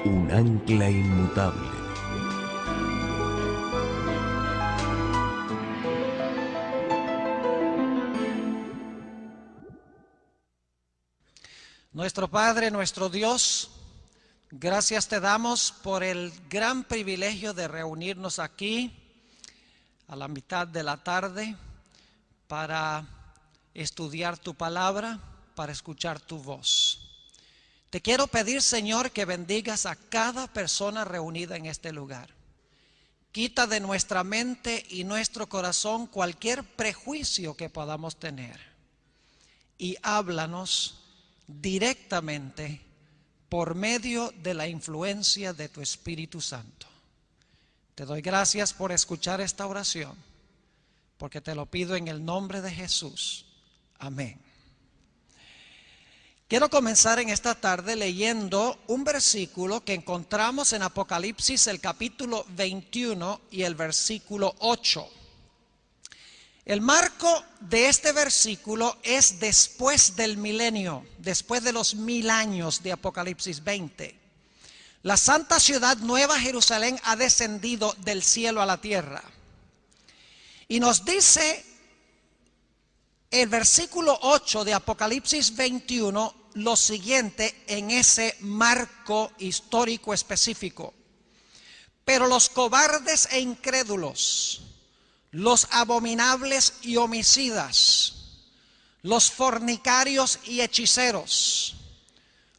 un ancla inmutable. Nuestro Padre, nuestro Dios, gracias te damos por el gran privilegio de reunirnos aquí a la mitad de la tarde para estudiar tu palabra, para escuchar tu voz. Te quiero pedir, Señor, que bendigas a cada persona reunida en este lugar. Quita de nuestra mente y nuestro corazón cualquier prejuicio que podamos tener y háblanos directamente por medio de la influencia de tu Espíritu Santo. Te doy gracias por escuchar esta oración, porque te lo pido en el nombre de Jesús. Amén. Quiero comenzar en esta tarde leyendo un versículo que encontramos en Apocalipsis, el capítulo 21 y el versículo 8. El marco de este versículo es después del milenio, después de los 1000 años de Apocalipsis 20. La santa ciudad Nueva Jerusalén ha descendido del cielo a la tierra. Y nos dice el versículo 8 de Apocalipsis 21 lo siguiente en ese marco histórico específico. Pero los cobardes e incrédulos, los abominables y homicidas, los fornicarios y hechiceros,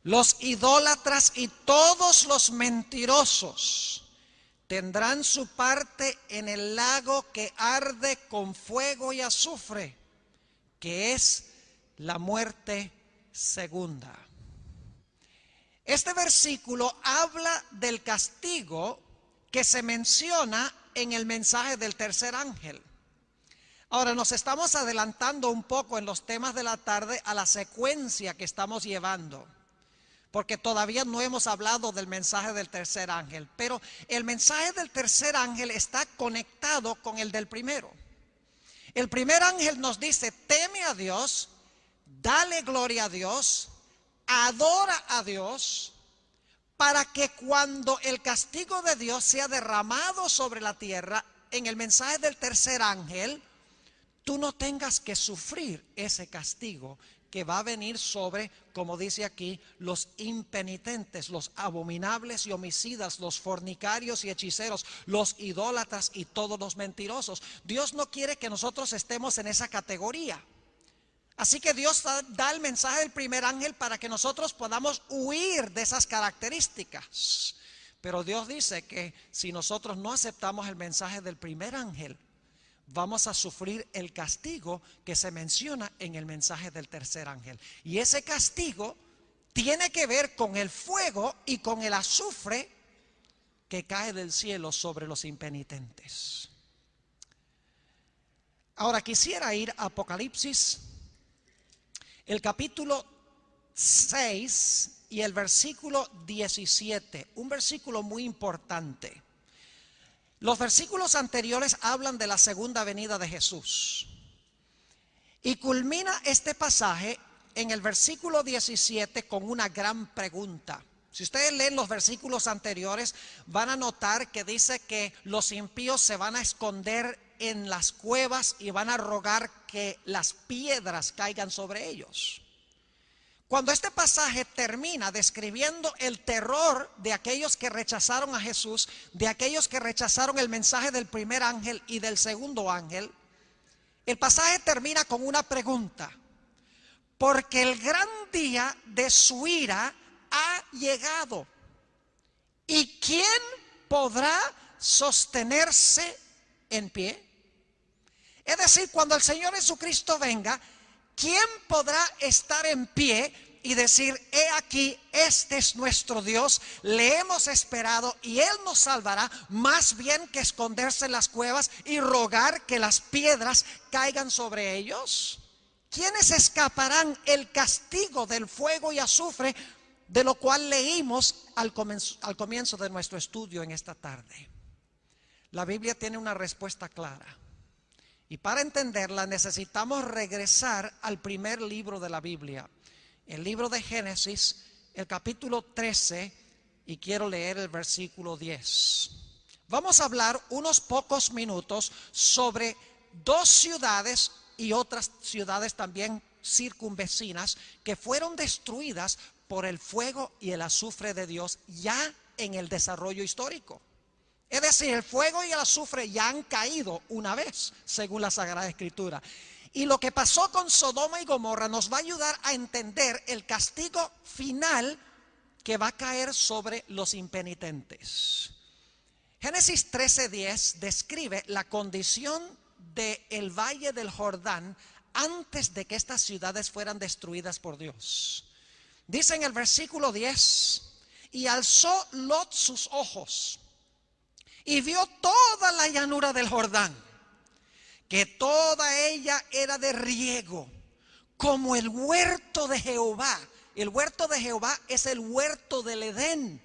los idólatras y todos los mentirosos tendrán su parte en el lago que arde con fuego y azufre, que es la muerte segunda. Este versículo habla del castigo que se menciona en el mensaje del tercer ángel. Ahora nos estamos adelantando un poco en los temas de la tarde a la secuencia que estamos llevando, porque todavía no hemos hablado del mensaje del tercer ángel, pero el mensaje del tercer ángel está conectado con el del primero. El primer ángel nos dice: teme a Dios, dale gloria a Dios, adora a Dios, para que cuando el castigo de Dios sea derramado sobre la tierra, en el mensaje del tercer ángel, tú no tengas que sufrir ese castigo que va a venir sobre, como dice aquí, los impenitentes, los abominables y homicidas, los fornicarios y hechiceros, los idólatras y todos los mentirosos. Dios no quiere que nosotros estemos en esa categoría. Así que Dios da el mensaje del primer ángel para que nosotros podamos huir de esas características. Pero Dios dice que si nosotros no aceptamos el mensaje del primer ángel, vamos a sufrir el castigo que se menciona en el mensaje del tercer ángel. Y ese castigo tiene que ver con el fuego y con el azufre que cae del cielo sobre los impenitentes. Ahora quisiera ir a Apocalipsis, el capítulo 6 y el versículo 17, un versículo muy importante. Los versículos anteriores hablan de la segunda venida de Jesús. Y culmina este pasaje en el versículo 17 con una gran pregunta. Si ustedes leen los versículos anteriores, van a notar que dice que los impíos se van a esconder en las cuevas y van a rogar que las piedras caigan sobre ellos. Cuando este pasaje termina describiendo el terror de aquellos que rechazaron a Jesús, de aquellos que rechazaron el mensaje del primer ángel y del segundo ángel, el pasaje termina con una pregunta: porque el gran día de su ira ha llegado, ¿y quién podrá sostenerse en pie? Es decir, cuando el Señor Jesucristo venga, ¿quién podrá estar en pie y decir: he aquí, este es nuestro Dios, le hemos esperado y Él nos salvará, más bien que esconderse en las cuevas y rogar que las piedras caigan sobre ellos? ¿Quiénes escaparán el castigo del fuego y azufre, de lo cual leímos al comienzo de nuestro estudio en esta tarde? La Biblia tiene una respuesta clara. Y para entenderla necesitamos regresar al primer libro de la Biblia, el libro de Génesis, el capítulo 13, y quiero leer el versículo 10. Vamos a hablar unos pocos minutos sobre dos ciudades y otras ciudades también circunvecinas que fueron destruidas por el fuego y el azufre de Dios ya en el desarrollo histórico. Es decir, el fuego y el azufre ya han caído una vez, según la Sagrada Escritura. Y lo que pasó con Sodoma y Gomorra nos va a ayudar a entender el castigo final que va a caer sobre los impenitentes. Génesis 13:10 describe la condición del valle del Jordán antes de que estas ciudades fueran destruidas por Dios. Dice en el versículo 10, y alzó Lot sus ojos y vio toda la llanura del Jordán, que toda ella era de riego, como el huerto de Jehová. El huerto de Jehová es el huerto del Edén.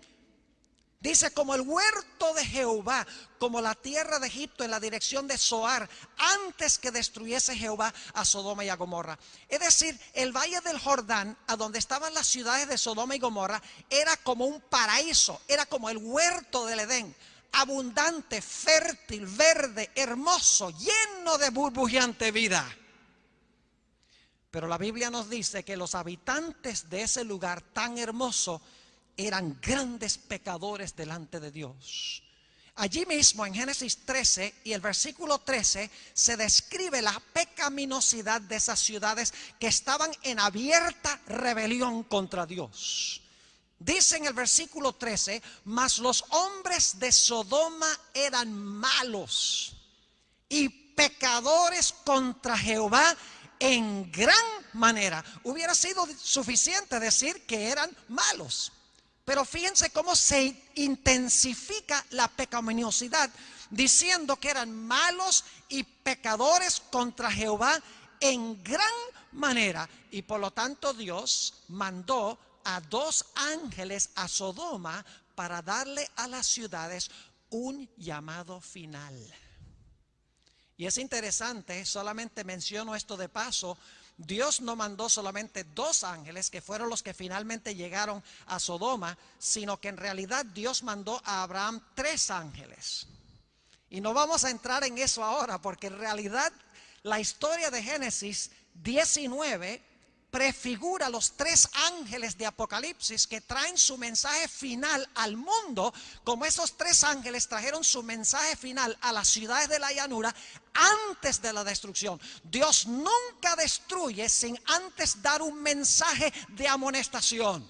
Dice, como el huerto de Jehová, como la tierra de Egipto en la dirección de Zoar, antes que destruyese Jehová a Sodoma y a Gomorra. Es decir, el valle del Jordán, a donde estaban las ciudades de Sodoma y Gomorra, era como un paraíso, era como el huerto del Edén, abundante, fértil, verde, hermoso, lleno de burbujeante vida. Pero la Biblia nos dice que los habitantes de ese lugar tan hermoso eran grandes pecadores delante de Dios. Allí mismo en Génesis 13 y el versículo 13 se describe la pecaminosidad de esas ciudades que estaban en abierta rebelión contra Dios. Dice en el versículo 13, mas los hombres de Sodoma eran malos y pecadores contra Jehová en gran manera. Hubiera sido suficiente decir que eran malos. Pero fíjense cómo se intensifica la pecaminosidad, diciendo que eran malos y pecadores contra Jehová en gran manera. Y por lo tanto Dios mandó a 2 ángeles a Sodoma para darle a las ciudades un llamado final. Y es interesante, solamente menciono esto de paso, Dios no mandó solamente 2 ángeles, que fueron los que finalmente llegaron a Sodoma, sino que en realidad Dios mandó a Abraham 3 ángeles. Y no vamos a entrar en eso ahora, porque en realidad la historia de Génesis 19 prefigura los 3 ángeles de Apocalipsis que traen su mensaje final al mundo, como esos 3 ángeles trajeron su mensaje final a las ciudades de la llanura antes de la destrucción. Dios nunca destruye sin antes dar un mensaje de amonestación.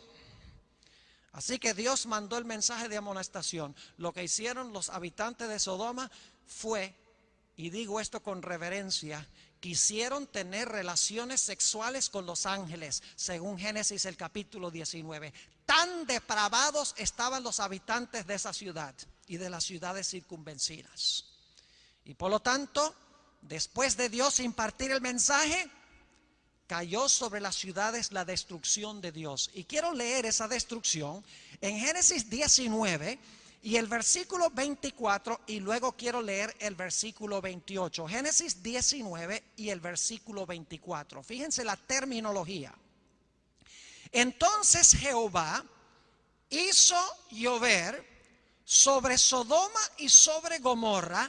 Así que Dios mandó el mensaje de amonestación. Lo que hicieron los habitantes de Sodoma fue, y digo esto con reverencia, quisieron tener relaciones sexuales con los ángeles, según Génesis el capítulo 19. Tan depravados estaban los habitantes de esa ciudad y de las ciudades circunvecinas. Y por lo tanto, después de Dios impartir el mensaje, cayó sobre las ciudades la destrucción de Dios. Y quiero leer esa destrucción en Génesis 19 y el versículo 24, y luego quiero leer el versículo 28. Génesis 19 y el versículo 24. Fíjense la terminología. Entonces Jehová hizo llover sobre Sodoma y sobre Gomorra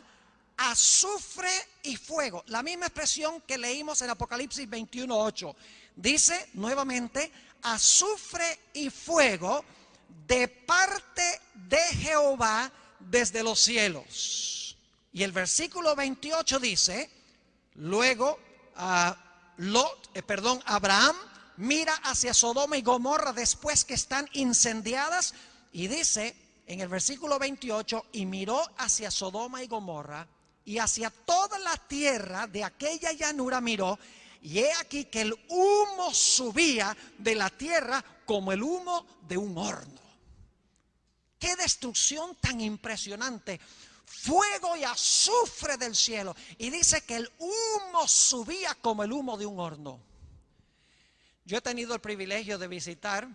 azufre y fuego. La misma expresión que leímos en Apocalipsis 21:8. Dice nuevamente azufre y fuego de parte de Jehová desde los cielos. Y el versículo 28 dice, luego Abraham mira hacia Sodoma y Gomorra después que están incendiadas, y dice en el versículo 28, y miró hacia Sodoma y Gomorra y hacia toda la tierra de aquella llanura miró, y he aquí que el humo subía de la tierra como el humo de un horno. ¡Qué destrucción tan impresionante! Fuego y azufre del cielo. Y dice que el humo subía como el humo de un horno. Yo he tenido el privilegio de visitar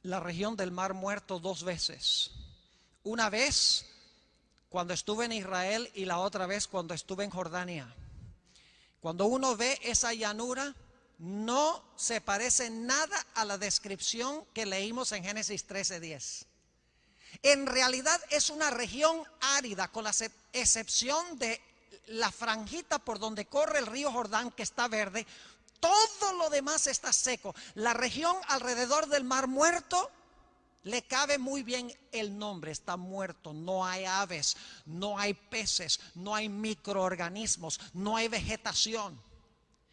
la región del Mar Muerto 2 veces. Una vez cuando estuve en Israel y la otra vez cuando estuve en Jordania. Cuando uno ve esa llanura, no se parece nada a la descripción que leímos en Génesis 13:10. En realidad es una región árida, con la excepción de la franjita por donde corre el río Jordán, que está verde. Todo lo demás está seco. La región alrededor del Mar Muerto le cabe muy bien el nombre, está muerto. No hay aves, no hay peces, no hay microorganismos, no hay vegetación.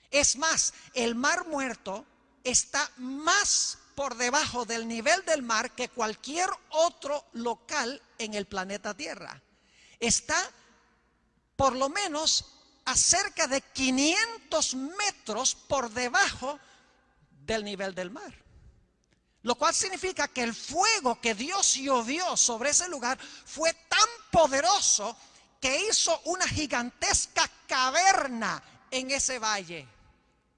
Es más, el Mar Muerto está más por debajo del nivel del mar que cualquier otro local en el planeta Tierra. Está por lo menos a cerca de 500 metros por debajo del nivel del mar. Lo cual significa que el fuego que Dios llovió sobre ese lugar fue tan poderoso que hizo una gigantesca caverna en ese valle,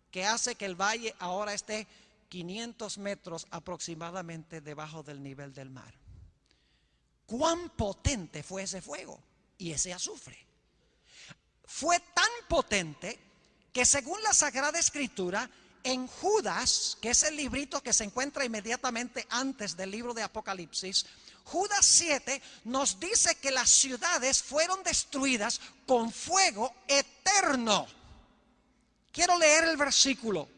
que hace que el valle ahora esté 500 metros aproximadamente debajo del nivel del mar. ¿Cuán potente fue ese fuego y ese azufre? Fue tan potente que según la Sagrada Escritura, en Judas, que es el librito que se encuentra inmediatamente antes del libro de Apocalipsis, Judas 7 nos dice que las ciudades fueron destruidas con fuego eterno. Quiero leer el versículo.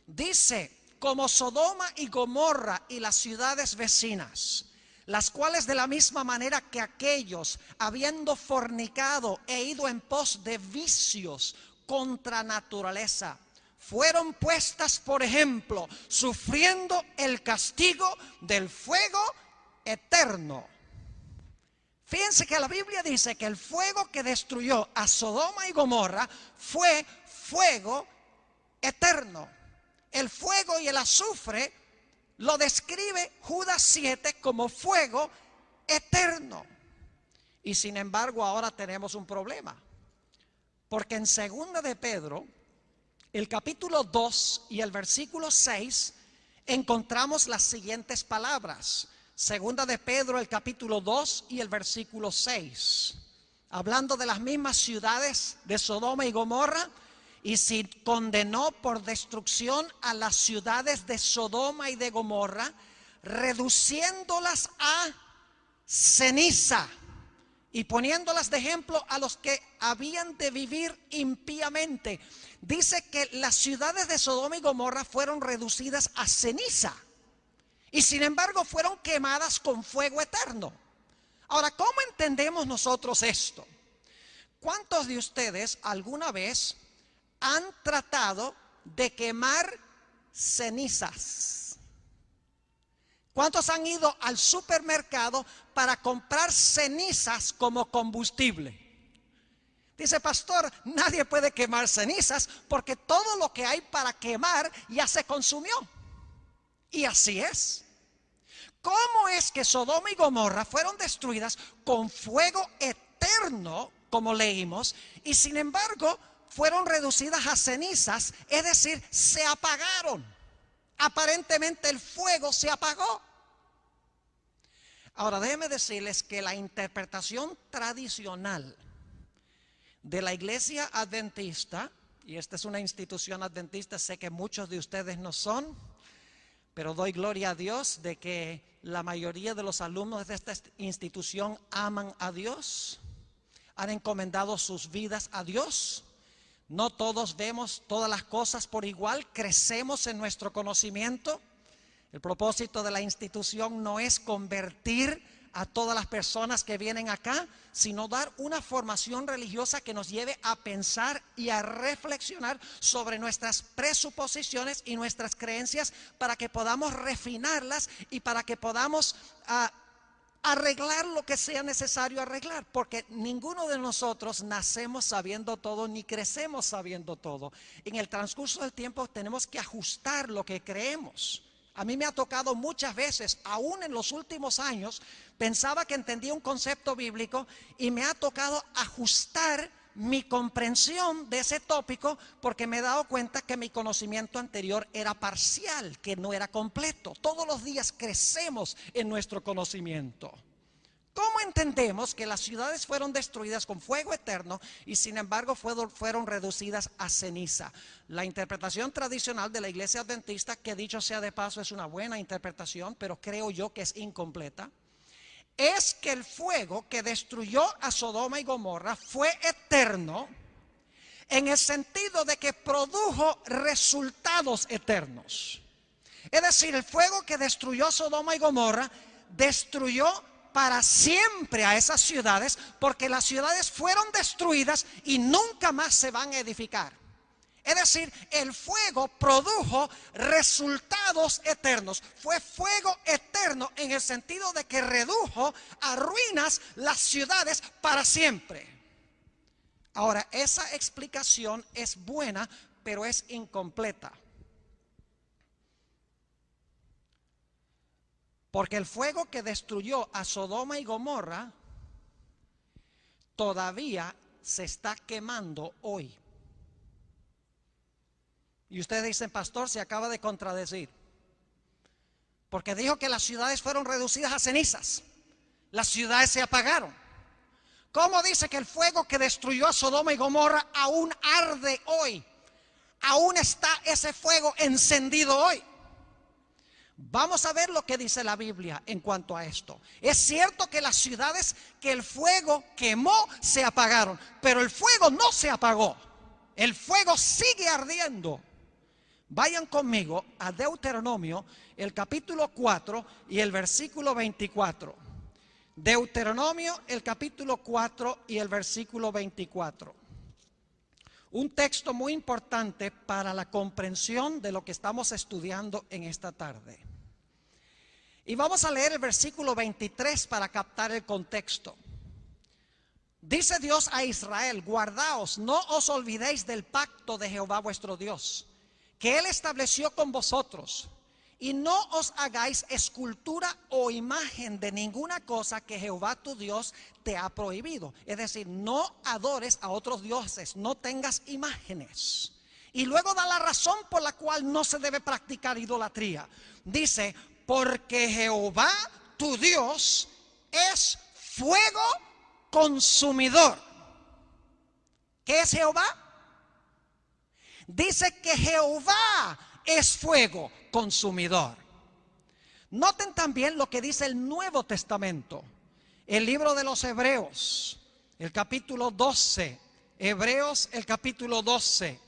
Dice: como Sodoma y Gomorra y las ciudades vecinas, las cuales de la misma manera que aquellos, habiendo fornicado e ido en pos de vicios contra naturaleza, fueron puestas por ejemplo, sufriendo el castigo del fuego eterno. Fíjense que la Biblia dice que el fuego que destruyó a Sodoma y Gomorra fue fuego eterno. El fuego y el azufre lo describe Judas 7 como fuego eterno. Y sin embargo ahora tenemos un problema, porque en 2 de Pedro, el capítulo 2 y el versículo 6, encontramos las siguientes palabras. 2 de Pedro, el capítulo 2 y el versículo 6, hablando de las mismas ciudades de Sodoma y Gomorra. Y si condenó por destrucción a las ciudades de Sodoma y de Gomorra, reduciéndolas a ceniza y poniéndolas de ejemplo a los que habían de vivir impíamente. Dice que las ciudades de Sodoma y Gomorra fueron reducidas a ceniza y sin embargo fueron quemadas con fuego eterno. Ahora, ¿cómo entendemos nosotros esto? ¿Cuántos de ustedes alguna vez han tratado de quemar cenizas? ¿Cuántos han ido al supermercado para comprar cenizas como combustible? Dice: pastor, nadie puede quemar cenizas porque todo lo que hay para quemar ya se consumió. Y así es. ¿Cómo es que Sodoma y Gomorra fueron destruidas con fuego eterno, como leímos, y sin embargo fueron reducidas a cenizas? Es decir, se apagaron. Aparentemente el fuego se apagó. Ahora déjenme decirles que la interpretación tradicional de la iglesia adventista, y esta es una institución adventista, sé que muchos de ustedes no son, pero doy gloria a Dios de que la mayoría de los alumnos de esta institución aman a Dios, han encomendado sus vidas a Dios. No todos vemos todas las cosas por igual, crecemos en nuestro conocimiento. El propósito de la institución no es convertir a todas las personas que vienen acá, sino dar una formación religiosa que nos lleve a pensar y a reflexionar sobre nuestras presuposiciones y nuestras creencias, para que podamos refinarlas y para que podamos arreglar lo que sea necesario arreglar, porque ninguno de nosotros nacemos sabiendo todo ni crecemos sabiendo todo. En el transcurso del tiempo tenemos que ajustar lo que creemos. A mí me ha tocado muchas veces, aún en los últimos años, pensaba que entendía un concepto bíblico y me ha tocado ajustar mi comprensión de ese tópico, porque me he dado cuenta que mi conocimiento anterior era parcial, que no era completo. Todos los días crecemos en nuestro conocimiento. ¿Cómo entendemos que las ciudades fueron destruidas con fuego eterno y sin embargo fueron reducidas a ceniza? La interpretación tradicional de la iglesia adventista, que dicho sea de paso es una buena interpretación, pero creo yo que es incompleta, es que el fuego que destruyó a Sodoma y Gomorra fue eterno, en el sentido de que produjo resultados eternos. Es decir, el fuego que destruyó Sodoma y Gomorra destruyó para siempre a esas ciudades, porque las ciudades fueron destruidas y nunca más se van a edificar. Es decir, el fuego produjo resultados eternos. Fue fuego eterno en el sentido de que redujo a ruinas las ciudades para siempre. Ahora, esa explicación es buena, pero es incompleta. Porque el fuego que destruyó a Sodoma y Gomorra todavía se está quemando hoy. Y ustedes dicen, pastor, se acaba de contradecir. Porque dijo que las ciudades fueron reducidas a cenizas. Las ciudades se apagaron. ¿Cómo dice que el fuego que destruyó a Sodoma y Gomorra aún arde hoy? Aún está ese fuego encendido hoy. Vamos a ver lo que dice la Biblia en cuanto a esto. Es cierto que las ciudades que el fuego quemó se apagaron, pero el fuego no se apagó. El fuego sigue ardiendo. Vayan conmigo a Deuteronomio, el capítulo 4 y el versículo 24. Deuteronomio, el capítulo 4 y el versículo 24. Un texto muy importante para la comprensión de lo que estamos estudiando en esta tarde. Y vamos a leer el versículo 23 para captar el contexto. Dice Dios a Israel: guardaos, no os olvidéis del pacto de Jehová vuestro Dios, que Él estableció con vosotros, y no os hagáis escultura o imagen de ninguna cosa que Jehová tu Dios te ha prohibido. Es decir, no adores a otros dioses, no tengas imágenes. Y luego da la razón por la cual no se debe practicar idolatría. Dice, porque Jehová tu Dios es fuego consumidor. ¿Qué es Jehová? Dice que Jehová es fuego consumidor. Noten también lo que dice el Nuevo Testamento, el libro de los Hebreos, el capítulo 12, Hebreos el capítulo 12.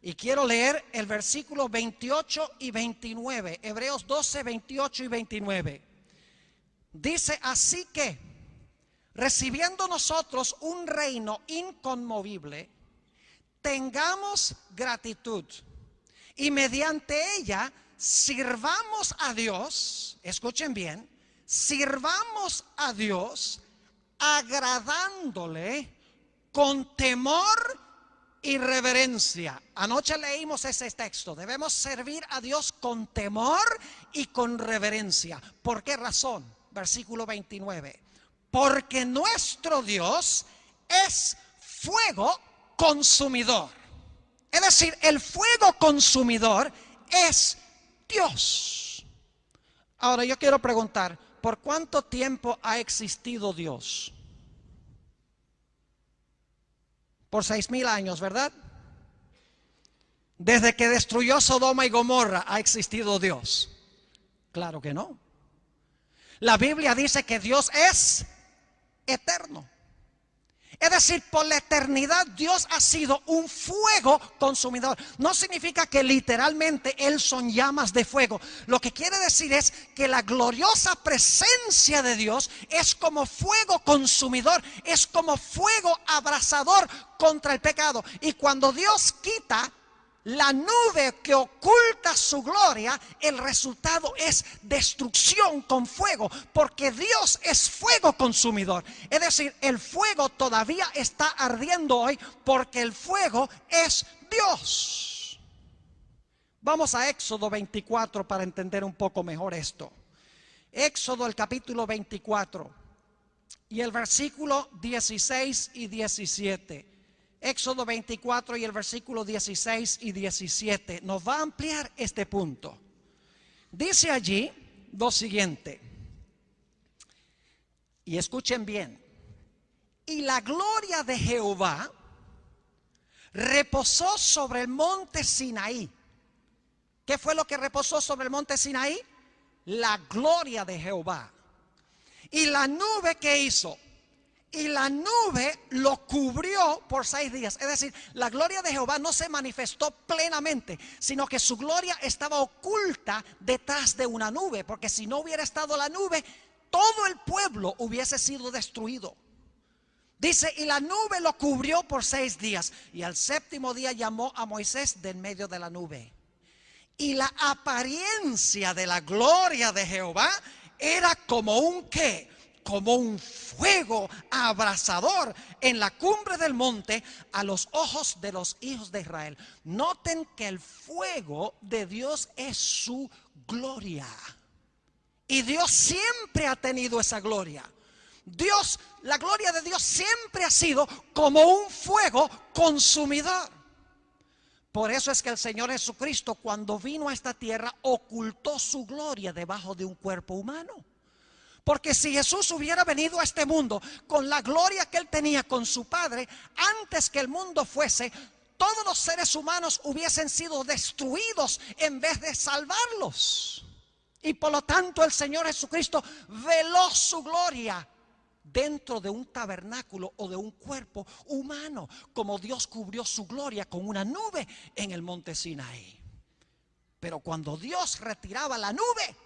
Y quiero leer el versículo 28 y 29, Hebreos 12, 28 y 29. Dice, así que, recibiendo nosotros un reino inconmovible, tengamos gratitud y mediante ella sirvamos a Dios, escuchen bien, sirvamos a Dios agradándole con temor y reverencia. Anoche leímos ese texto. Debemos servir a Dios con temor y con reverencia. ¿Por qué razón? Versículo 29. Porque nuestro Dios es fuego consumidor. Es decir, el fuego consumidor es Dios. Ahora yo quiero preguntar, ¿por cuánto tiempo ha existido Dios? Por 6,000 años, ¿verdad? Desde que destruyó Sodoma y Gomorra ha existido Dios. Claro que no. La Biblia dice que Dios es eterno. Es decir, por la eternidad Dios ha sido un fuego consumidor. No significa que literalmente Él son llamas de fuego. Lo que quiere decir es que la gloriosa presencia de Dios es como fuego consumidor, es como fuego abrasador contra el pecado. Y cuando Dios quita la nube que oculta su gloria, el resultado es destrucción con fuego, porque Dios es fuego consumidor. Es decir, el fuego todavía está ardiendo hoy porque el fuego es Dios. Vamos a Éxodo 24 para entender un poco mejor esto. Éxodo el capítulo 24 y el versículo 16 y 17. Éxodo 24 y el versículo 16 y 17 nos va a ampliar este punto. Dice allí lo siguiente, y escuchen bien: y la gloria de Jehová reposó sobre el monte Sinaí. ¿Qué fue lo que reposó sobre el monte Sinaí? La gloria de Jehová. Y la nube, ¿qué hizo? Y la nube lo cubrió por 6 días. Es decir, la gloria de Jehová no se manifestó plenamente, sino que su gloria estaba oculta detrás de una nube. Porque si no hubiera estado la nube, todo el pueblo hubiese sido destruido. Dice, y la nube lo cubrió por 6 días. Y al 7º día llamó a Moisés de en medio de la nube. Y la apariencia de la gloria de Jehová era como un ¿qué? Como un fuego abrasador en la cumbre del monte a los ojos de los hijos de Israel. Noten que el fuego de Dios es su gloria. Y Dios siempre ha tenido esa gloria. Dios, la gloria de Dios siempre ha sido como un fuego consumidor. Por eso es que el Señor Jesucristo, cuando vino a esta tierra, ocultó su gloria debajo de un cuerpo humano. Porque si Jesús hubiera venido a este mundo con la gloria que Él tenía con su Padre, antes que el mundo fuese, todos los seres humanos hubiesen sido destruidos en vez de salvarlos. Y por lo tanto el Señor Jesucristo veló su gloria dentro de un tabernáculo o de un cuerpo humano, como Dios cubrió su gloria con una nube en el monte Sinaí. Pero cuando Dios retiraba la nube,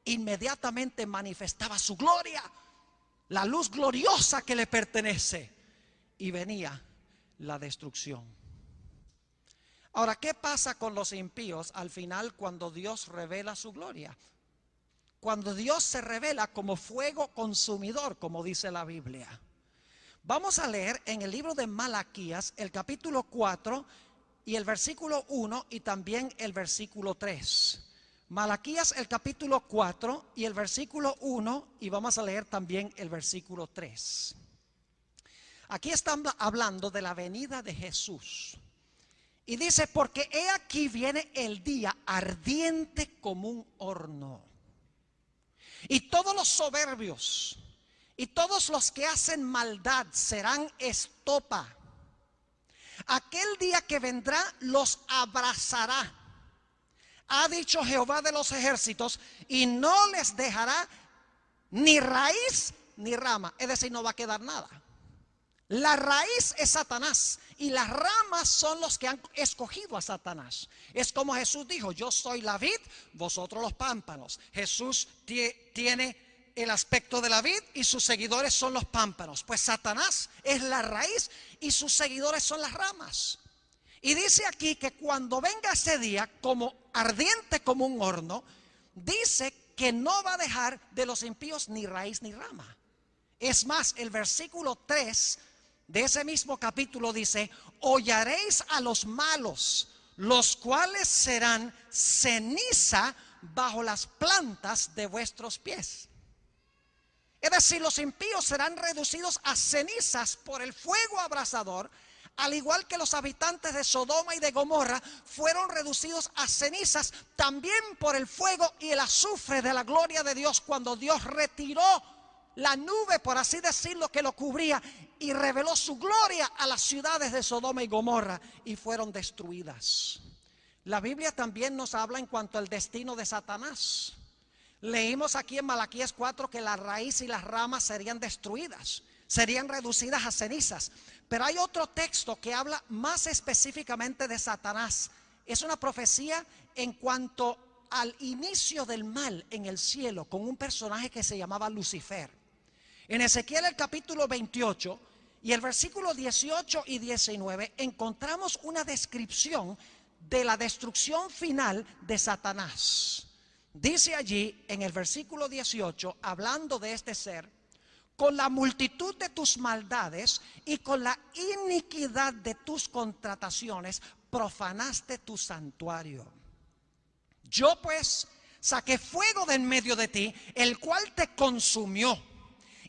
inmediatamente manifestaba su gloria, la luz gloriosa que le pertenece, y venía la destrucción. Ahora, ¿qué pasa con los impíos al final cuando Dios revela su gloria? Cuando Dios se revela como fuego consumidor, como dice la Biblia. Vamos a leer en el libro de Malaquías el capítulo 4 y el versículo 1 y también el versículo 3. Malaquías el capítulo 4 y el versículo 1, y vamos a leer también el versículo 3. Aquí están hablando de la venida de Jesús. Y dice, porque he aquí viene el día ardiente como un horno. Y todos los soberbios y todos los que hacen maldad serán estopa. Aquel día que vendrá los abrazará, ha dicho Jehová de los ejércitos, y no les dejará ni raíz ni rama. Es decir, no va a quedar nada. La raíz es Satanás y las ramas son los que han escogido a Satanás. Es como Jesús dijo, yo soy la vid, vosotros los pámpanos. Jesús tiene el aspecto de la vid y sus seguidores son los pámpanos. Pues Satanás es la raíz y sus seguidores son las ramas. Y dice aquí que cuando venga ese día, como ardiente como un horno, dice que no va a dejar de los impíos ni raíz ni rama. Es más, el versículo 3 de ese mismo capítulo dice, hollaréis a los malos, los cuales serán ceniza bajo las plantas de vuestros pies. Es decir, los impíos serán reducidos a cenizas por el fuego abrasador, al igual que los habitantes de Sodoma y de Gomorra fueron reducidos a cenizas también por el fuego y el azufre de la gloria de Dios, cuando Dios retiró la nube, por así decirlo, que lo cubría, y reveló su gloria a las ciudades de Sodoma y Gomorra, y fueron destruidas. La Biblia también nos habla en cuanto al destino de Satanás. Leímos aquí en Malaquías 4 que la raíz y las ramas serían destruidas, serían reducidas a cenizas. Pero hay otro texto que habla más específicamente de Satanás. Es una profecía en cuanto al inicio del mal en el cielo, con un personaje que se llamaba Lucifer. En Ezequiel el capítulo 28 y el versículo 18 y 19 encontramos una descripción de la destrucción final de Satanás. Dice allí en el versículo 18, hablando de este ser, con la multitud de tus maldades y con la iniquidad de tus contrataciones profanaste tu santuario. Yo pues saqué fuego de en medio de ti, el cual te consumió,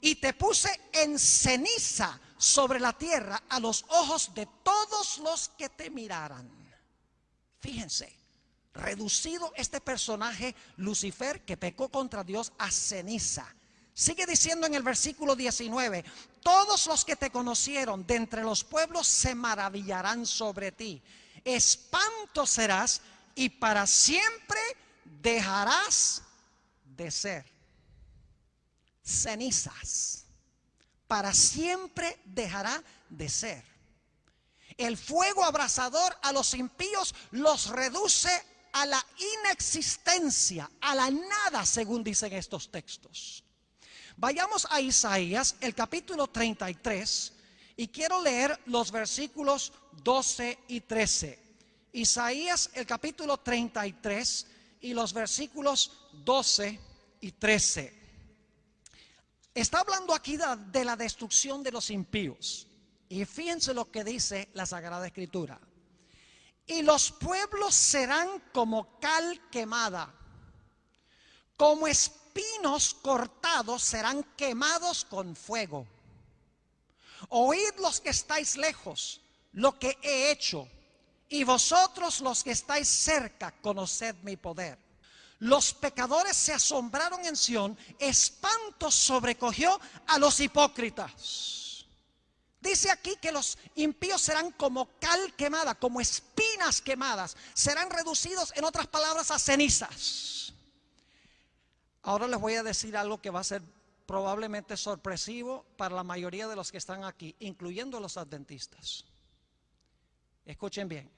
y te puse en ceniza sobre la tierra a los ojos de todos los que te miraran. Fíjense, reducido este personaje Lucifer, que pecó contra Dios, a ceniza. Sigue diciendo en el versículo 19, todos los que te conocieron de entre los pueblos se maravillarán sobre ti. Espanto serás y para siempre dejarás de ser. cenizas. Para siempre dejará de ser. El fuego abrasador a los impíos los reduce a la inexistencia, a la nada, según dicen estos textos. Vayamos a Isaías, el capítulo 33, y quiero leer los versículos 12 y 13. Isaías, el capítulo 33, y los versículos 12 y 13. Está hablando aquí de la destrucción de los impíos. Y fíjense lo que dice la Sagrada Escritura. Y los pueblos serán como cal quemada, como espinos cortados serán quemados con fuego. Oíd los que estáis lejos lo que he hecho, y vosotros los que estáis cerca conoced mi poder. Los pecadores se asombraron en Sión, espanto sobrecogió a los hipócritas. Dice aquí que los impíos serán como cal quemada, como espinas quemadas. Serán reducidos, en otras palabras, a cenizas. Ahora les voy a decir algo que va a ser probablemente sorpresivo para la mayoría de los que están aquí, incluyendo los adventistas. Escuchen bien.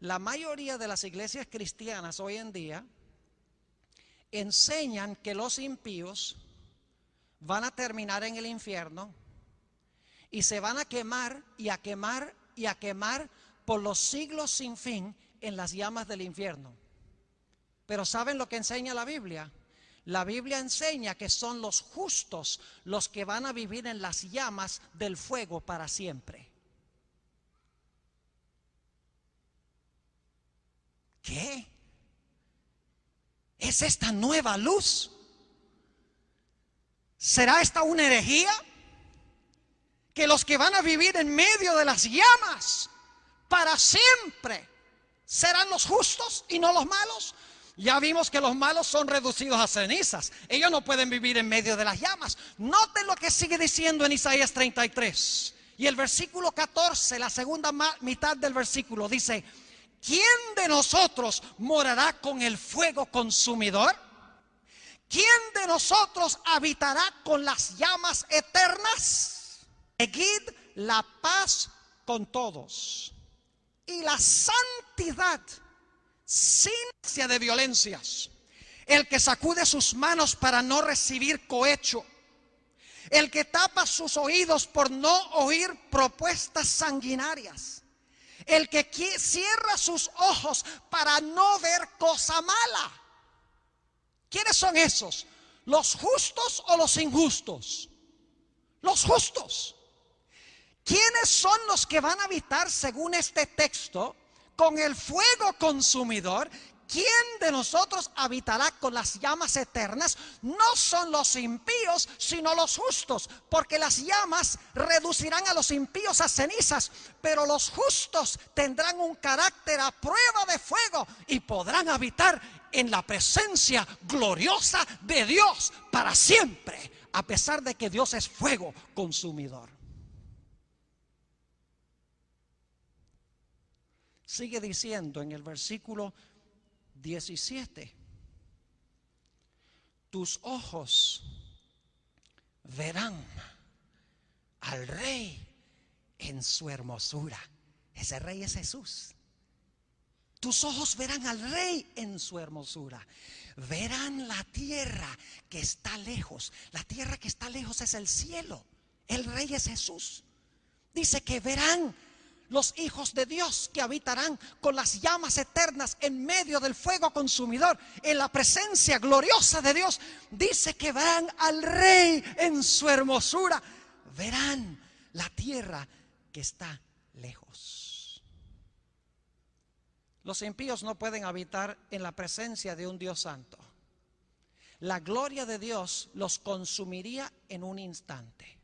La mayoría de las iglesias cristianas hoy en día enseñan que los impíos van a terminar en el infierno y se van a quemar y a quemar y a quemar por los siglos sin fin en las llamas del infierno. Pero ¿saben lo que enseña la Biblia? La Biblia enseña que son los justos los que van a vivir en las llamas del fuego para siempre. ¿Qué? ¿Es esta nueva luz? ¿Será esta una herejía? Que los que van a vivir en medio de las llamas para siempre serán los justos y no los malos. Ya vimos que los malos son reducidos a cenizas. Ellos no pueden vivir en medio de las llamas. Noten lo que sigue diciendo en Isaías 33. Y el versículo 14, la segunda mitad del versículo dice: ¿quién de nosotros morará con el fuego consumidor? ¿Quién de nosotros habitará con las llamas eternas? Seguid la paz con todos y la santidad sin ansia de violencias. El que sacude sus manos para no recibir cohecho, el que tapa sus oídos por no oír propuestas sanguinarias, el que cierra sus ojos para no ver cosa mala. ¿Quiénes son esos? ¿Los justos o los injustos? Los justos. ¿Quiénes son los que van a habitar, según este texto, con el fuego consumidor? ¿Quién de nosotros habitará con las llamas eternas? No son los impíos, sino los justos, porque las llamas reducirán a los impíos a cenizas, pero los justos tendrán un carácter a prueba de fuego y podrán habitar en la presencia gloriosa de Dios para siempre, a pesar de que Dios es fuego consumidor. Sigue diciendo en el versículo 17: tus ojos verán al Rey en su hermosura. Ese Rey es Jesús. Tus ojos verán al Rey en su hermosura. Verán la tierra que está lejos. La tierra que está lejos es el cielo. El Rey es Jesús. Dice que verán los hijos de Dios que habitarán con las llamas eternas en medio del fuego consumidor, en la presencia gloriosa de Dios. Dice que verán al Rey en su hermosura. Verán la tierra que está lejos. Los impíos no pueden habitar en la presencia de un Dios santo. La gloria de Dios los consumiría en un instante.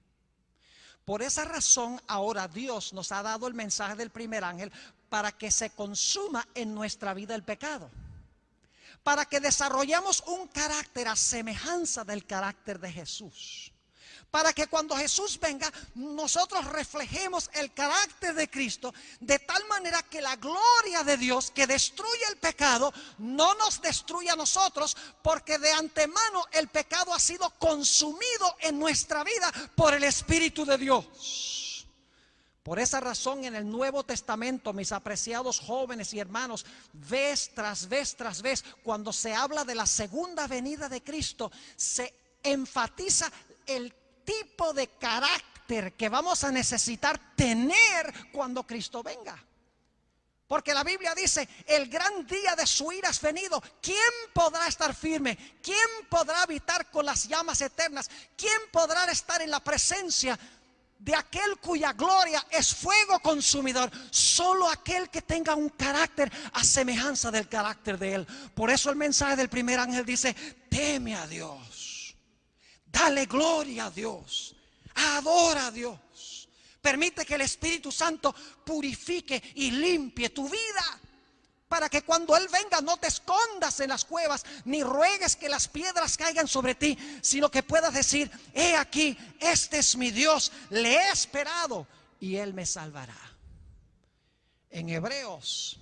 Por esa razón ahora Dios nos ha dado el mensaje del primer ángel para que se consuma en nuestra vida el pecado, para que desarrollemos un carácter a semejanza del carácter de Jesús, para que cuando Jesús venga, nosotros reflejemos el carácter de Cristo, de tal manera que la gloria de Dios que destruye el pecado, no nos destruya a nosotros, porque de antemano el pecado ha sido consumido en nuestra vida por el Espíritu de Dios. Por esa razón, en el Nuevo Testamento, mis apreciados jóvenes y hermanos, vez tras vez tras vez, cuando se habla de la segunda venida de Cristo, se enfatiza el tipo de carácter que vamos a necesitar tener cuando Cristo venga. Porque la Biblia dice: el gran día de su ira es venido. ¿Quién podrá estar firme? ¿Quién podrá habitar con las llamas eternas? ¿Quién podrá estar en la presencia de aquel cuya gloria es fuego consumidor? Solo aquel que tenga un carácter a semejanza del carácter de Él. Por eso el mensaje del primer ángel dice: teme a Dios, dale gloria a Dios, adora a Dios. Permite que el Espíritu Santo purifique y limpie tu vida, para que cuando Él venga no te escondas en las cuevas, ni ruegues que las piedras caigan sobre ti, sino que puedas decir: he aquí, este es mi Dios, le he esperado y Él me salvará. En Hebreos,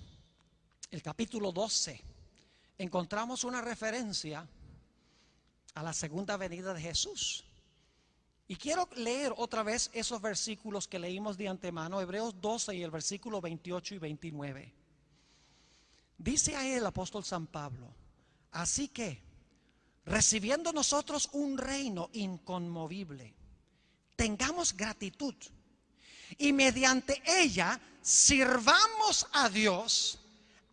el capítulo 12, encontramos una referencia a la segunda venida de Jesús. Y quiero leer otra vez esos versículos que leímos de antemano, Hebreos 12 y el versículo 28 y 29. Dice ahí el apóstol San Pablo: así que, recibiendo nosotros un reino inconmovible, tengamos gratitud y mediante ella sirvamos a Dios,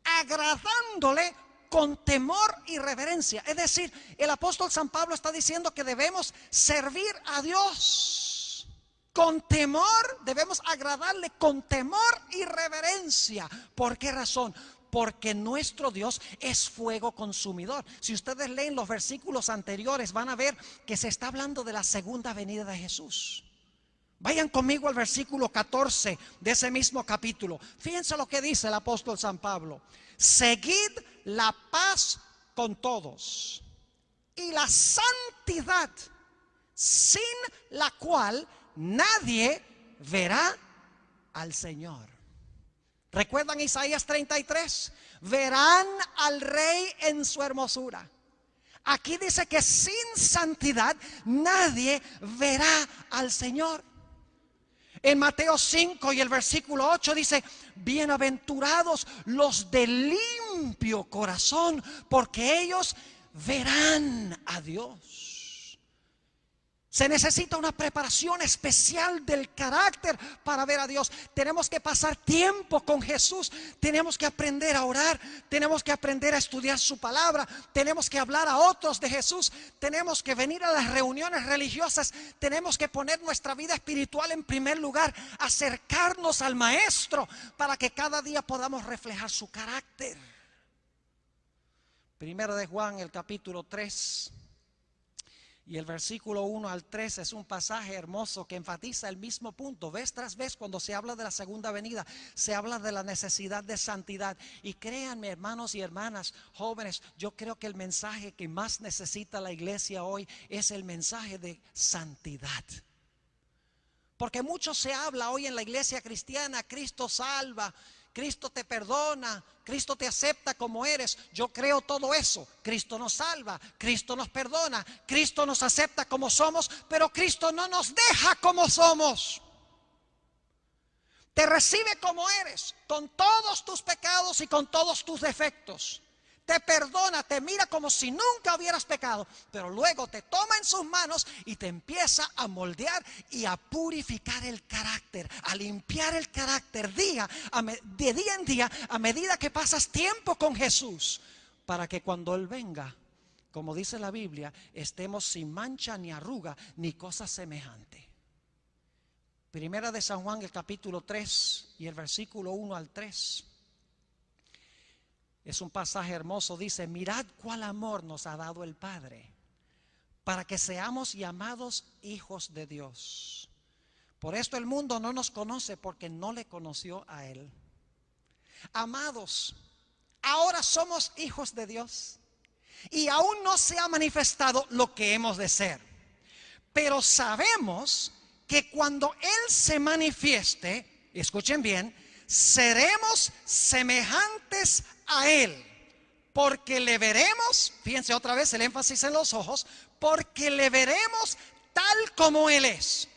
agradándole con temor y reverencia. Es decir, el apóstol San Pablo está diciendo que debemos servir a Dios con temor, debemos agradarle con temor y reverencia. ¿Por qué razón? Porque nuestro Dios es fuego consumidor. Si ustedes leen los versículos anteriores, van a ver que se está hablando de la segunda venida de Jesús. Vayan conmigo al versículo 14 de ese mismo capítulo. Fíjense lo que dice el apóstol San Pablo: seguid la paz con todos y la santidad, sin la cual nadie verá al Señor. ¿Recuerdan Isaías 33? Verán al Rey en su hermosura. Aquí dice que sin santidad nadie verá al Señor. En Mateo 5 y el versículo 8 dice: bienaventurados los de limpio corazón, porque ellos verán a Dios. Se necesita una preparación especial del carácter para ver a Dios. Tenemos que pasar tiempo con Jesús. Tenemos que aprender a orar. Tenemos que aprender a estudiar su palabra. Tenemos que hablar a otros de Jesús. Tenemos que venir a las reuniones religiosas. Tenemos que poner nuestra vida espiritual en primer lugar. Acercarnos al Maestro para que cada día podamos reflejar su carácter. Primero de Juan, el capítulo 3. Y el versículo 1 al 3 es un pasaje hermoso que enfatiza el mismo punto. Vez tras vez, cuando se habla de la segunda venida, se habla de la necesidad de santidad. Y créanme, hermanos y hermanas, jóvenes, yo creo que el mensaje que más necesita la iglesia hoy es el mensaje de santidad. Porque mucho se habla hoy en la iglesia cristiana: Cristo salva, Cristo te perdona, Cristo te acepta como eres. Yo creo todo eso. Cristo nos salva, Cristo nos perdona, Cristo nos acepta como somos, pero Cristo no nos deja como somos. Te recibe como eres, con todos tus pecados y con todos tus defectos. Te perdona, te mira como si nunca hubieras pecado, pero luego te toma en sus manos y te empieza a moldear y a purificar el carácter, a limpiar el carácter de día en día, a medida que pasas tiempo con Jesús, para que cuando Él venga, como dice la Biblia, estemos sin mancha ni arruga ni cosa semejante. Primera de San Juan, el capítulo 3 y el versículo 1 al 3. Es un pasaje hermoso. Dice: mirad cuál amor nos ha dado el Padre, para que seamos llamados hijos de Dios. Por esto el mundo no nos conoce, porque no le conoció a Él. Amados, ahora somos hijos de Dios, y aún no se ha manifestado lo que hemos de ser. Pero sabemos que cuando Él se manifieste, escuchen bien, seremos semejantes a Él, porque le veremos, fíjense otra vez el énfasis en los ojos, porque le veremos tal como Él es.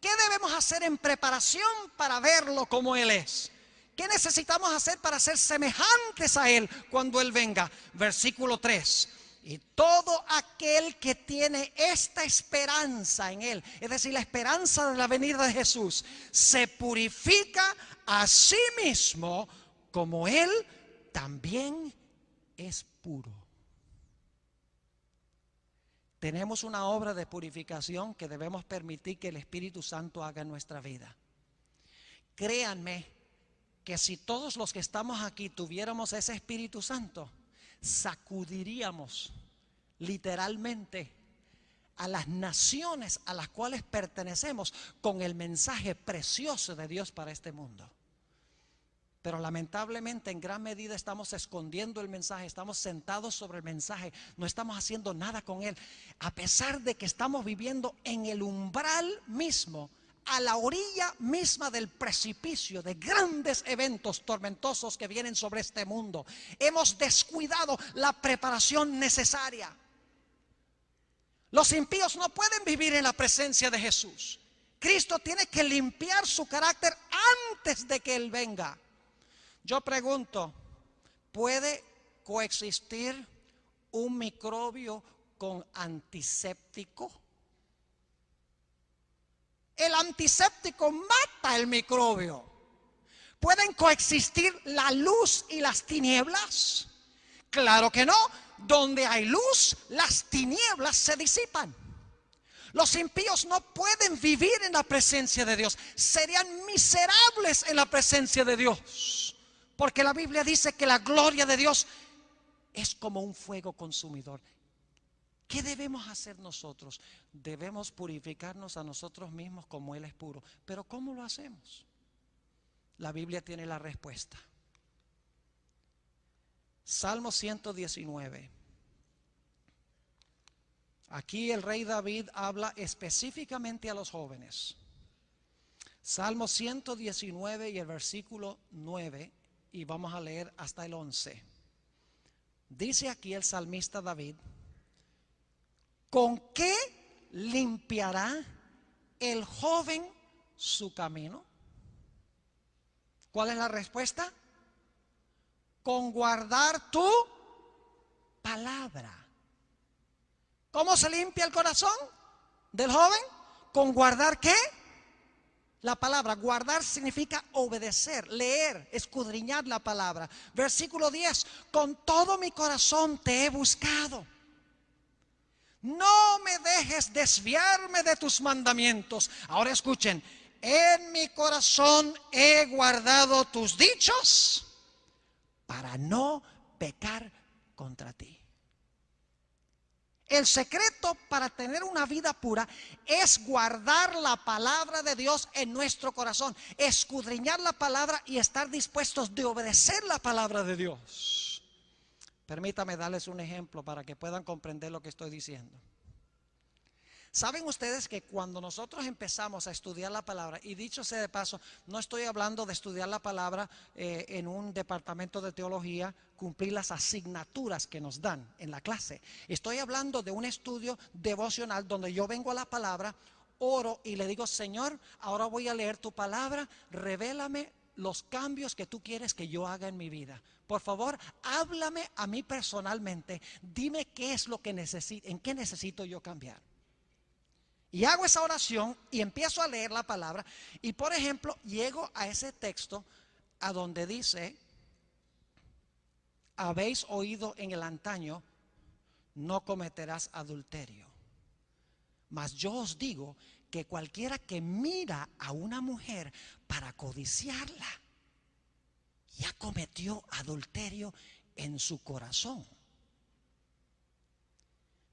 ¿Qué debemos hacer en preparación para verlo como Él es? ¿Qué necesitamos hacer para ser semejantes a Él cuando Él venga? Versículo 3. Y todo aquel que tiene esta esperanza en Él, es decir, la esperanza de la venida de Jesús, se purifica a sí mismo como Él también es puro. Tenemos una obra de purificación que debemos permitir que el Espíritu Santo haga en nuestra vida. Créanme que si todos los que estamos aquí tuviéramos ese Espíritu Santo, sacudiríamos literalmente a las naciones a las cuales pertenecemos con el mensaje precioso de Dios para este mundo. Pero lamentablemente en gran medida estamos escondiendo el mensaje, estamos sentados sobre el mensaje, no estamos haciendo nada con él, a pesar de que estamos viviendo en el umbral mismo, a la orilla misma del precipicio de grandes eventos tormentosos que vienen sobre este mundo. Hemos descuidado la preparación necesaria. Los impíos no pueden vivir en la presencia de Jesús. Cristo tiene que limpiar su carácter antes de que Él venga. Yo pregunto, ¿puede coexistir un microbio con antiséptico? El antiséptico mata el microbio. ¿Pueden coexistir la luz y las tinieblas? Claro que no. Donde hay luz, las tinieblas se disipan. Los impíos no pueden vivir en la presencia de Dios. Serían miserables en la presencia de Dios. Porque la Biblia dice que la gloria de Dios es como un fuego consumidor. ¿Qué debemos hacer nosotros? Debemos purificarnos a nosotros mismos como Él es puro. ¿Pero cómo lo hacemos? La Biblia tiene la respuesta. Salmo 119. Aquí el rey David habla específicamente a los jóvenes. Salmo 119 y el versículo 9. Y vamos a leer hasta el 11. Dice aquí el salmista David: ¿con qué limpiará el joven su camino? ¿Cuál es la respuesta? Con guardar tu palabra. ¿Cómo se limpia el corazón del joven? Con guardar ¿qué? La palabra. Guardar significa obedecer, leer, escudriñar la palabra. Versículo 10. Con todo mi corazón te he buscado. No me dejes desviarme de tus mandamientos. Ahora escuchen. En mi corazón he guardado tus dichos para no pecar contra ti. El secreto para tener una vida pura es guardar la palabra de Dios en nuestro corazón, escudriñar la palabra y estar dispuestos de obedecer la palabra de Dios. Permítame darles un ejemplo para que puedan comprender lo que estoy diciendo. ¿Saben ustedes que cuando nosotros empezamos a estudiar la palabra, y dicho sea de paso, no estoy hablando de estudiar la palabra en un departamento de teología, cumplir las asignaturas que nos dan en la clase. Estoy hablando de un estudio devocional donde yo vengo a la palabra, oro y le digo: Señor, ahora voy a leer tu palabra, revélame los cambios que tú quieres que yo haga en mi vida. Por favor, háblame a mí personalmente, dime qué es lo que necesito, en qué necesito yo cambiar. Y hago esa oración y empiezo a leer la palabra. Y por ejemplo, llego a ese texto a donde dice: habéis oído en el antaño, no cometerás adulterio. Mas yo os digo que cualquiera que mira a una mujer para codiciarla, ya cometió adulterio en su corazón.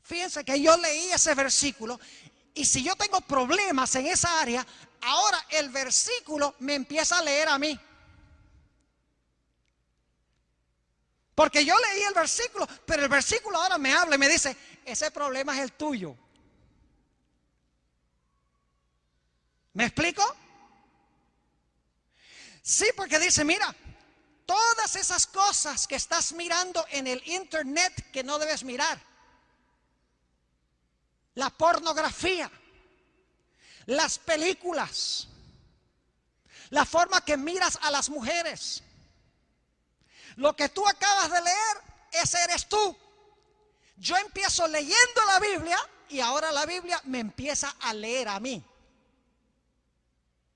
Fíjense que yo leí ese versículo. Y si yo tengo problemas en esa área, ahora el versículo me empieza a leer a mí. Porque yo leí el versículo, pero el versículo ahora me habla y me dice: ese problema es el tuyo. ¿Me explico? Sí, porque dice, mira, todas esas cosas que estás mirando en el internet que no debes mirar, la pornografía, las películas, la forma que miras a las mujeres, lo que tú acabas de leer, ese eres tú. Yo empiezo leyendo la Biblia y ahora la Biblia me empieza a leer a mí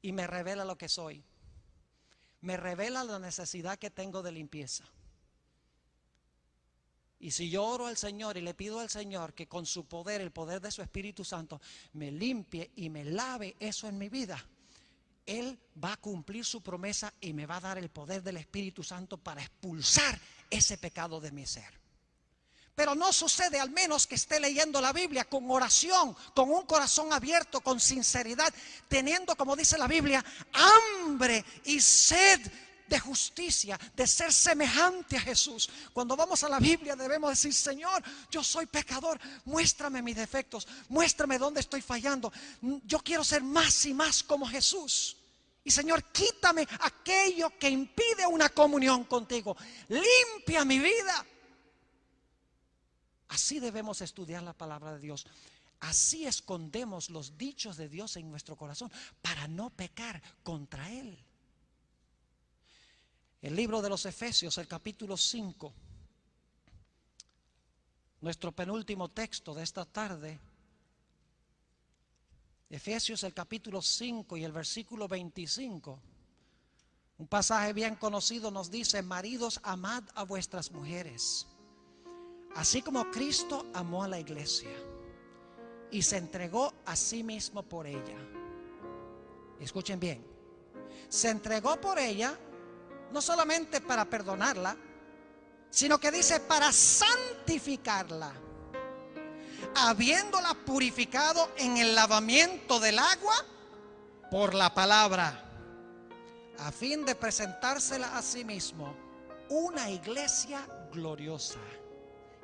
y me revela lo que soy. Me revela la necesidad que tengo de limpieza. Y si yo oro al Señor y le pido al Señor que con su poder, el poder de su Espíritu Santo, me limpie y me lave eso en mi vida, Él va a cumplir su promesa y me va a dar el poder del Espíritu Santo para expulsar ese pecado de mi ser. Pero no sucede al menos que esté leyendo la Biblia con oración, con un corazón abierto, con sinceridad, teniendo, como dice la Biblia, hambre y sed de justicia, de ser semejante a Jesús. Cuando vamos a la Biblia debemos decir, Señor, yo soy pecador, muéstrame mis defectos, muéstrame dónde estoy fallando. Yo quiero ser más y más como Jesús. Y Señor, quítame aquello que impide una comunión contigo. Limpia mi vida. Así debemos estudiar la palabra de Dios. Así escondemos los dichos de Dios en nuestro corazón para no pecar contra Él. El libro de los Efesios, el capítulo 5, nuestro penúltimo texto de esta tarde. Efesios, el capítulo 5 y el versículo 25. Un pasaje bien conocido nos dice: maridos, amad a vuestras mujeres, así como Cristo amó a la iglesia y se entregó a sí mismo por ella. Escuchen bien, se entregó por ella no solamente para perdonarla, sino que dice para santificarla, habiéndola purificado en el lavamiento del agua por la palabra, a fin de presentársela a sí mismo una iglesia gloriosa,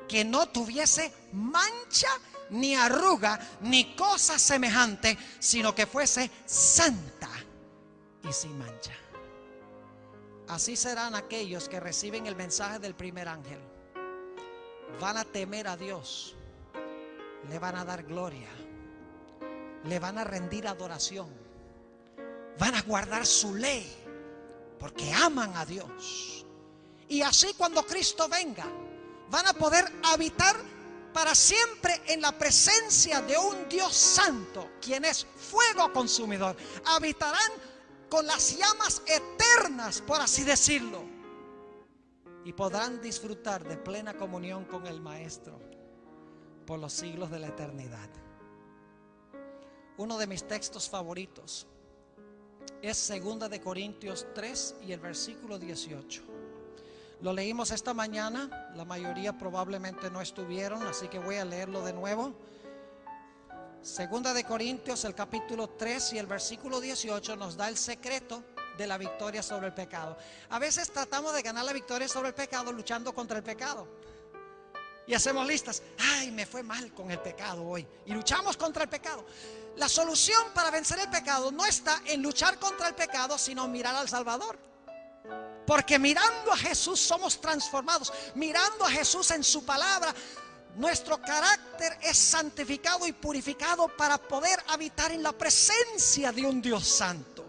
que no tuviese mancha, ni arruga, ni cosa semejante, sino que fuese santa y sin mancha. Así serán aquellos que reciben el mensaje del primer ángel. Van a temer a Dios, le van a dar gloria, le van a rendir adoración, van a guardar su ley, porque aman a Dios. Y así cuando Cristo venga, van a poder habitar para siempre en la presencia de un Dios santo, quien es fuego consumidor. Habitarán con las llamas eternas, por así decirlo, y podrán disfrutar de plena comunión con el Maestro por los siglos de la eternidad. Uno de mis textos favoritos es 2 de Corintios 3 y el versículo 18. Lo leímos esta mañana, la mayoría probablemente no estuvieron, así que voy a leerlo de nuevo. 2 de Corintios, el capítulo 3 y el versículo 18 nos da el secreto de la victoria sobre el pecado. A veces tratamos de ganar la victoria sobre el pecado luchando contra el pecado. Y hacemos listas. Ay, me fue mal con el pecado hoy. Y luchamos contra el pecado. La solución para vencer el pecado no está en luchar contra el pecado, sino mirar al Salvador. Porque mirando a Jesús somos transformados. Mirando a Jesús en su palabra, nuestro carácter es santificado y purificado para poder habitar en la presencia de un Dios santo.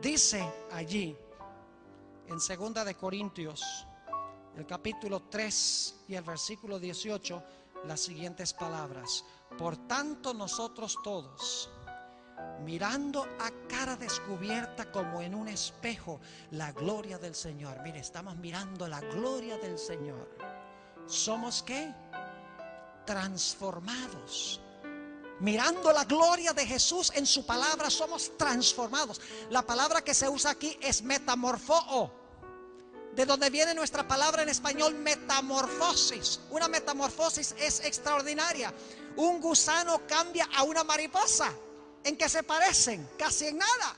Dice allí en 2 de Corintios, el capítulo 3 y el versículo 18, las siguientes palabras: por tanto nosotros todos, mirando a cara descubierta como en un espejo la gloria del Señor. Mire, estamos mirando la gloria del Señor. ¿Somos qué? Transformados. Mirando la gloria de Jesús en su palabra, somos transformados. La palabra que se usa aquí es metamorfoo, de donde viene nuestra palabra en español metamorfosis. Una metamorfosis es extraordinaria. Un gusano cambia a una mariposa. ¿En qué se parecen? Casi en nada.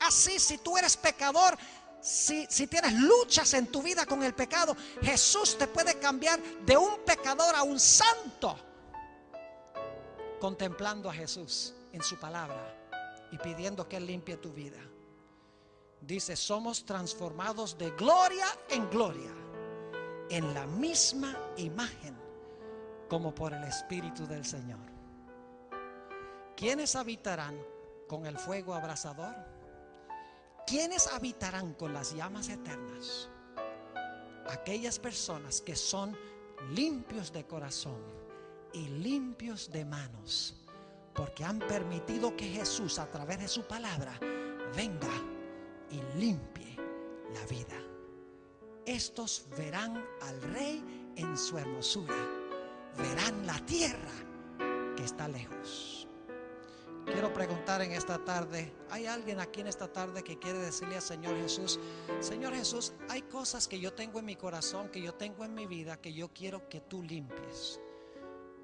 Así, si tú eres pecador, si tienes luchas en tu vida con el pecado, Jesús te puede cambiar de un pecador a un santo, contemplando a Jesús en su palabra y pidiendo que Él limpie tu vida. Dice, somos transformados de gloria en gloria, en la misma imagen, como por el Espíritu del Señor. ¿Quiénes habitarán con el fuego abrasador? ¿Quiénes habitarán con las llamas eternas? Aquellas personas que son limpios de corazón y limpios de manos, porque han permitido que Jesús, a través de su palabra, venga y limpie la vida. Estos verán al Rey en su hermosura, verán la tierra que está lejos. Quiero preguntar en esta tarde, ¿hay alguien aquí en esta tarde que quiere decirle al Señor Jesús: Señor Jesús, hay cosas que yo tengo en mi corazón, que yo tengo en mi vida, que yo quiero que tú limpies?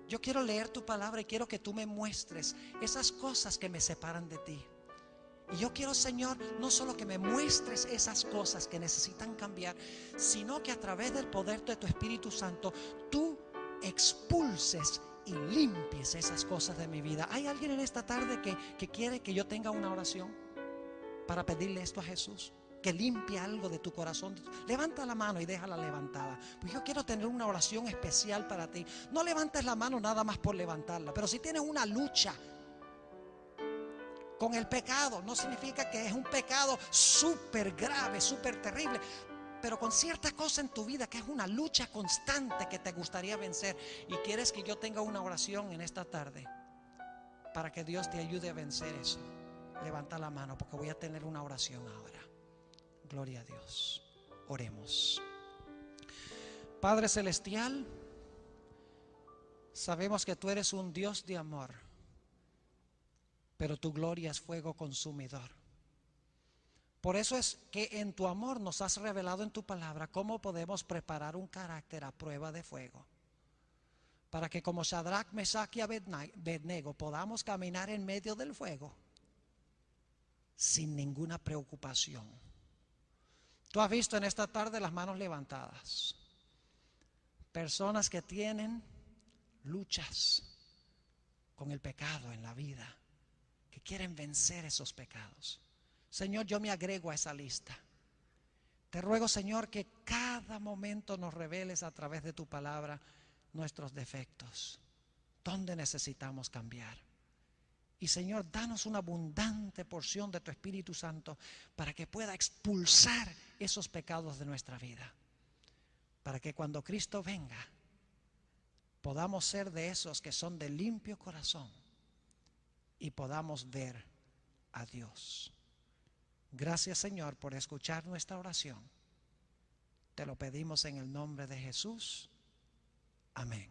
Yo quiero leer tu palabra y quiero que tú me muestres esas cosas que me separan de ti. Y yo quiero, Señor, no solo que me muestres esas cosas que necesitan cambiar, sino que a través del poder de tu Espíritu Santo tú expulses y limpies esas cosas de mi vida. ¿Hay alguien en esta tarde que quiere que yo tenga una oración para pedirle esto a Jesús? Que limpie algo de tu corazón. Levanta la mano y déjala levantada, pues yo quiero tener una oración especial para ti. No levantes la mano nada más por levantarla, pero si tienes una lucha con el pecado, no significa que es un pecado súper grave, súper terrible, pero con cierta cosa en tu vida que es una lucha constante que te gustaría vencer, y quieres que yo tenga una oración en esta tarde para que Dios te ayude a vencer eso, levanta la mano, porque voy a tener una oración ahora. Gloria a Dios. Oremos. Padre celestial, sabemos que tú eres un Dios de amor, pero tu gloria es fuego consumidor. Por eso es que en tu amor nos has revelado en tu palabra cómo podemos preparar un carácter a prueba de fuego, para que como Shadrach, Mesach y Abednego podamos caminar en medio del fuego sin ninguna preocupación. Tú has visto en esta tarde las manos levantadas, personas que tienen luchas con el pecado en la vida, que quieren vencer esos pecados. Señor, yo me agrego a esa lista. Te ruego, Señor, que cada momento nos reveles a través de tu palabra nuestros defectos, dónde necesitamos cambiar. Y Señor, danos una abundante porción de tu Espíritu Santo para que pueda expulsar esos pecados de nuestra vida, para que cuando Cristo venga podamos ser de esos que son de limpio corazón y podamos ver a Dios. Gracias, Señor, por escuchar nuestra oración. Te lo pedimos en el nombre de Jesús. Amén.